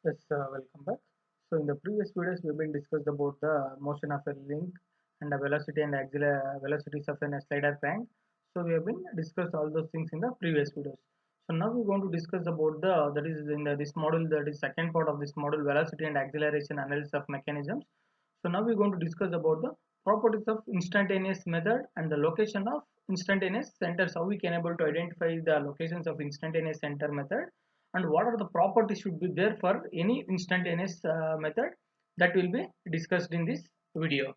Yes, welcome back. So in the previous videos, we've been discussed about the motion of a link and the velocity and axillary velocities of a slider crank. So we have been discussed all those things in the previous videos. So now we're going to discuss about that is in this module, that is second part of this module, velocity and acceleration analysis of mechanisms. So now we're going to discuss about the properties of instantaneous method and the location of instantaneous centers. How we can able to identify the locations of instantaneous center method, and what are the properties should be there for any instantaneous method, that will be discussed in this video.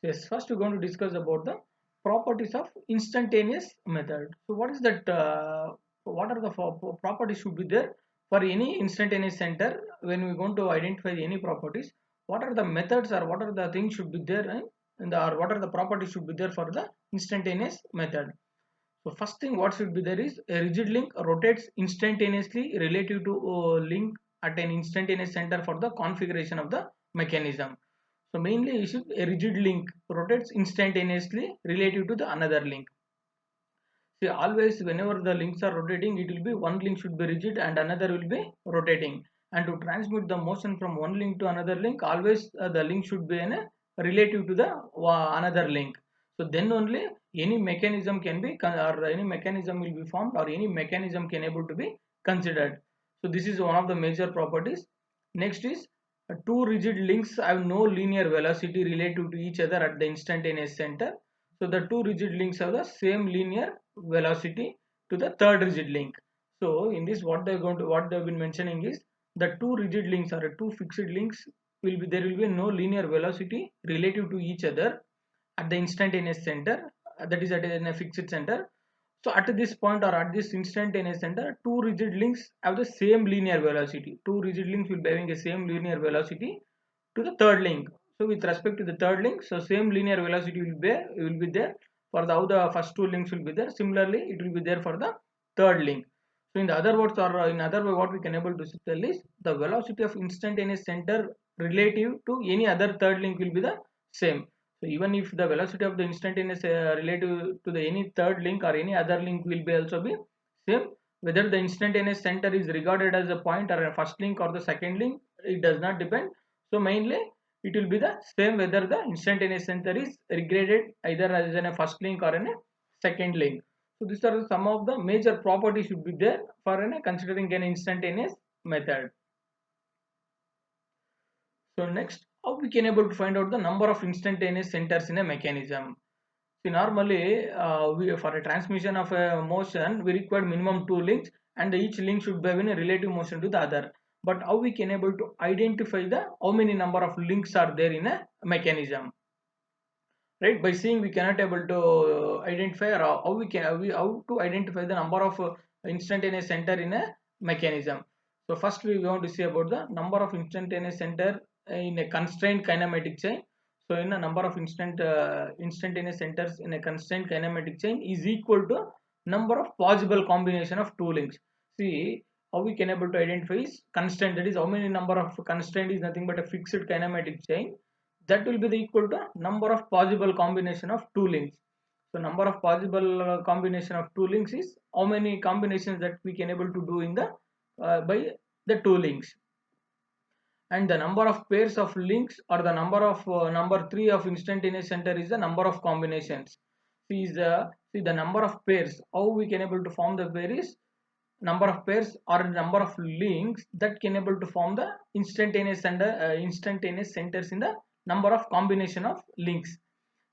Yes, first we're going to discuss about the properties of instantaneous method. So what is that? What are the properties should be there for any instantaneous center? When we're going to identify any properties, what are the methods or what are the things should be there in the, or what are the properties should be there for the instantaneous method? So first thing what should be there is a rigid link rotates instantaneously relative to link at an instantaneous center for the configuration of the mechanism. So mainly a rigid link rotates instantaneously relative to the another link. See, always whenever the links are rotating, it will be one link should be rigid and another will be rotating. And to transmit the motion from one link to another link, always the link should be in a relative to the another link. So then only any mechanism can be or any mechanism will be formed or any mechanism can able to be considered. So this is one of the major properties. Next is two rigid links have no linear velocity relative to each other at the instantaneous center. So the two rigid links have the same linear velocity to the third rigid link. So in this, what they've been mentioning is the two rigid links or two fixed links will be, there will be no linear velocity relative to each other at the instantaneous center, that is at in a fixed center. So at this point or at this instantaneous center, two rigid links have the same linear velocity. Two rigid links will be having the same linear velocity to the third link. So with respect to the third link, so same linear velocity will be there for the how the first two links will be there. Similarly, it will be there for the third link. So in the other words, or in other way, what we can able to tell is the velocity of instantaneous center relative to any other third link will be the same. So even if the velocity of the instantaneous relative to the any third link or any other link will be also be same, whether the instantaneous center is regarded as a point or a first link or the second link, it does not depend. So mainly it will be the same whether the instantaneous center is regarded either as in a first link or in a second link. So these are some of the major properties should be there for considering an instantaneous method. So next, how we can able to find out the number of instantaneous centers in a mechanism. See, normally for a transmission of a motion, we require minimum two links, and each link should be having a relative motion to the other. But how we can able to identify the how many number of links are there in a mechanism, right? By seeing we cannot able to identify, or how we can how to identify the number of instantaneous center in a mechanism. So first we want to see about the number of instantaneous center in a constrained kinematic chain. So in a number of instantaneous centers in a constrained kinematic chain is equal to number of possible combination of two links. See, how we can able to identify is constraint, that is how many number of constraint is nothing but a fixed kinematic chain, that will be the equal to number of possible combination of two links. So number of possible combination of two links is how many combinations that we can able to do in the by the two links. And the number of pairs of links, or the number of number 3 of instantaneous center, is the number of combinations. See the number of pairs, how we can able to form the pair is number of pairs or number of links that can able to form the instantaneous center, instantaneous centers in the number of combination of links.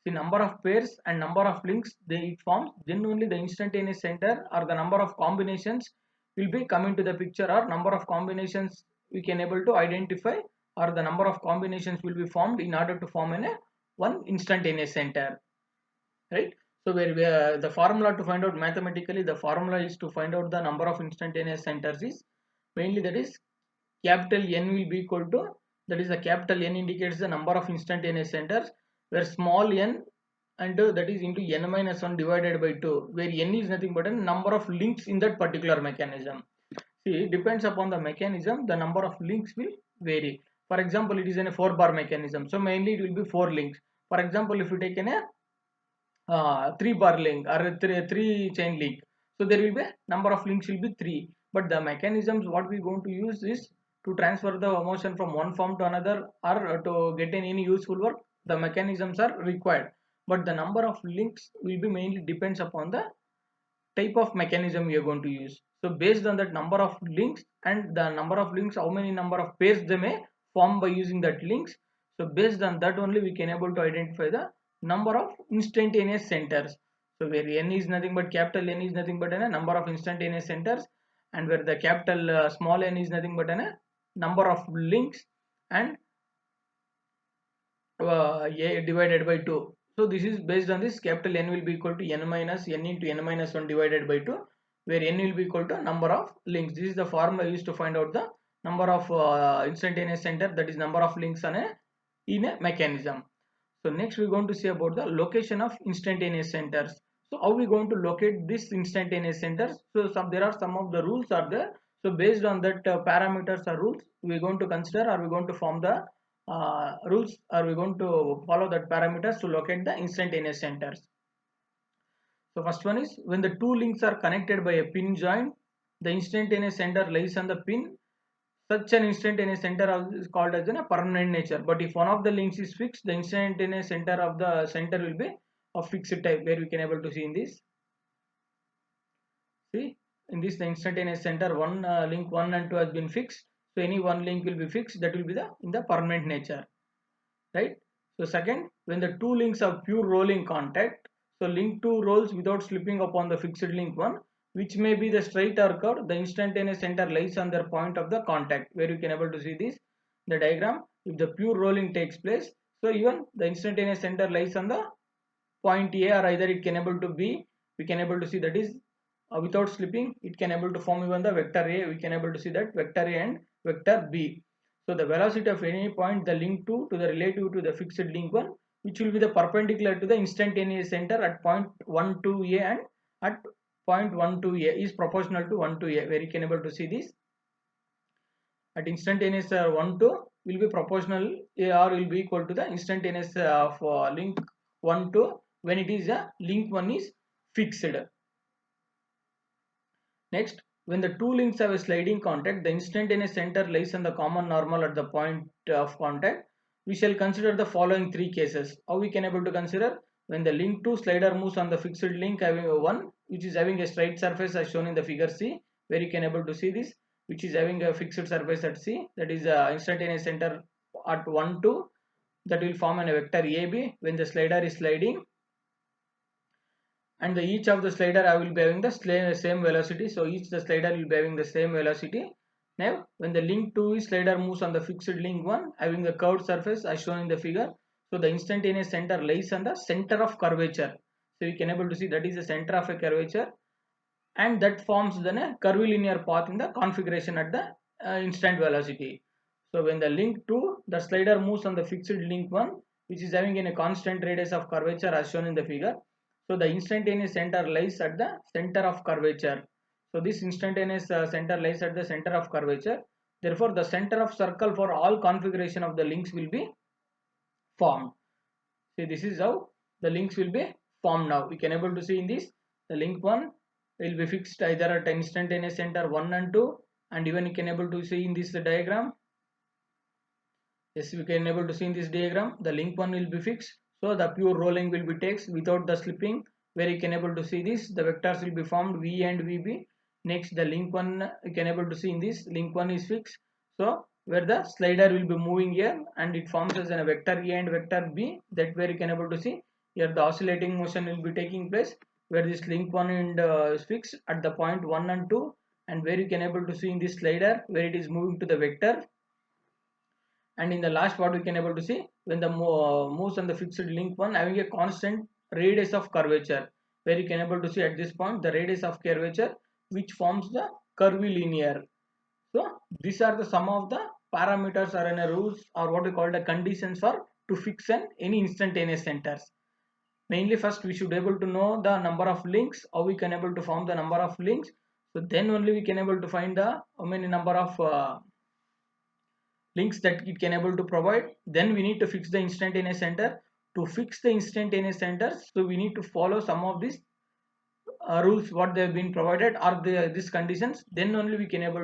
The number of pairs and number of links they it forms, then only the instantaneous center or the number of combinations will be coming to the picture, or number of combinations we can able to identify, or the number of combinations will be formed in order to form in a one instantaneous center, right? So where the formula to find out mathematically, the formula is to find out the number of instantaneous centers is mainly, that is capital N will be equal to, that is the capital N indicates the number of instantaneous centers, where small n, and that is into n minus 1 divided by 2, where n is nothing but a number of links in that particular mechanism. See, depends upon the mechanism, the number of links will vary. For example, it is in a 4 bar mechanism, so mainly it will be 4 links. For example, if you take in a 3 bar link or three chain link, so there will be number of links will be 3. but the mechanisms what we going to use is to transfer the motion from one form to another, or to get in any useful work, the mechanisms are required, but the number of links will be mainly depends upon the type of mechanism we are going to use. So based on that number of links and the number of links, how many number of pairs they may form by using that links, so based on that only we can able to identify the number of instantaneous centers. So where n is nothing but capital N is nothing but a number of instantaneous centers, and where the capital small n is nothing but a number of links, and a divided by 2. So this is based on this, capital N will be equal to n minus n into n minus 1 divided by 2, where n will be equal to number of links. This is the formula used to find out the number of instantaneous center, that is number of links on in a mechanism. So next we are going to see about the location of instantaneous centers. So how we going to locate this instantaneous centers? So there are some of the rules are there. So based on that parameters or rules, we are going to consider, or we are going to form the rules, are we going to follow that parameters to locate the instantaneous centers. So first one is, when the two links are connected by a pin joint, the instantaneous center lies on the pin. Such an instantaneous center is called as a permanent nature, but if one of the links is fixed, the instantaneous center of the center will be of fixed type, where we can able to see in this. See, in this the instantaneous center, one link 1 and 2 has been fixed, so any one link will be fixed, that will be the in the permanent nature, right? So second, when the two links have pure rolling contact, so link 2 rolls without slipping upon the fixed link 1, which may be the straight or curved, the instantaneous center lies on the point of the contact, where you can able to see this the diagram. If the pure rolling takes place, so even the instantaneous center lies on the point A, or either it can able to be, we can able to see that is without slipping, it can able to form even the vector A, we can able to see that vector A and vector B. So the velocity of any point the link 2 to the relative to the fixed link 1, which will be the perpendicular to the instantaneous center at point 1 2 A and at point 1 2 A is proportional to 1 2 A, where you can able to see this at instantaneous 1 2 will be proportional or will be equal to the instantaneous of link 1 2 when it is a link 1 is fixed. Next, when the two links have a sliding contact, the instantaneous center lies on the common normal at the point of contact. We shall consider the following three cases. How we can able to consider? When the link 2 slider moves on the fixed link having a 1, which is having a straight surface as shown in the figure C, where you can able to see this, which is having a fixed surface at C, that is instantaneous center at 1 2, that will form a vector AB when the slider is sliding, and each of the slider I will be having the same velocity, so each the slider will be having the same velocity. Now when the link 2 slider moves on the fixed link 1 having a curved surface as shown in the figure, so the instantaneous center lies on the center of curvature, so you can able to see that is the center of a curvature, and that forms then a curvilinear path in the configuration at the instant velocity. So when the link 2 the slider moves on the fixed link 1, which is having in a constant radius of curvature as shown in the figure, so the instantaneous center lies at the center of curvature. So this instantaneous center lies at the center of curvature. Therefore, the center of circle for all configuration of the links will be formed. See, this is how the links will be formed now. We can able to see in this, the link 1 will be fixed either at instantaneous center 1 and 2, and even you can able to see in this diagram. Yes, we can able to see in this diagram, the link 1 will be fixed. So the pure rolling will be takes without the slipping, where you can able to see this, the vectors will be formed V and VB. Next the link 1 you can able to see in this, link 1 is fixed. So where the slider will be moving here and it forms as a vector A and vector B, that where you can able to see here the oscillating motion will be taking place, where this link 1 and is fixed at the point 1 and 2, and where you can able to see in this slider where it is moving to the vector. And in the last part we can able to see when the moves on the fixed link 1 having a constant radius of curvature, where you can able to see at this point the radius of curvature which forms the curvilinear. So these are the some of the parameters or any rules or what we call the conditions for to fix any instantaneous centers. Mainly first we should able to know the number of links, how we can able to form the number of links, so then only we can able to find the how many number of links that it can able to provide. Then we need to fix the instantaneous center. To fix the instantaneous center, so we need to follow some of these rules what they have been provided or these conditions, then only we can able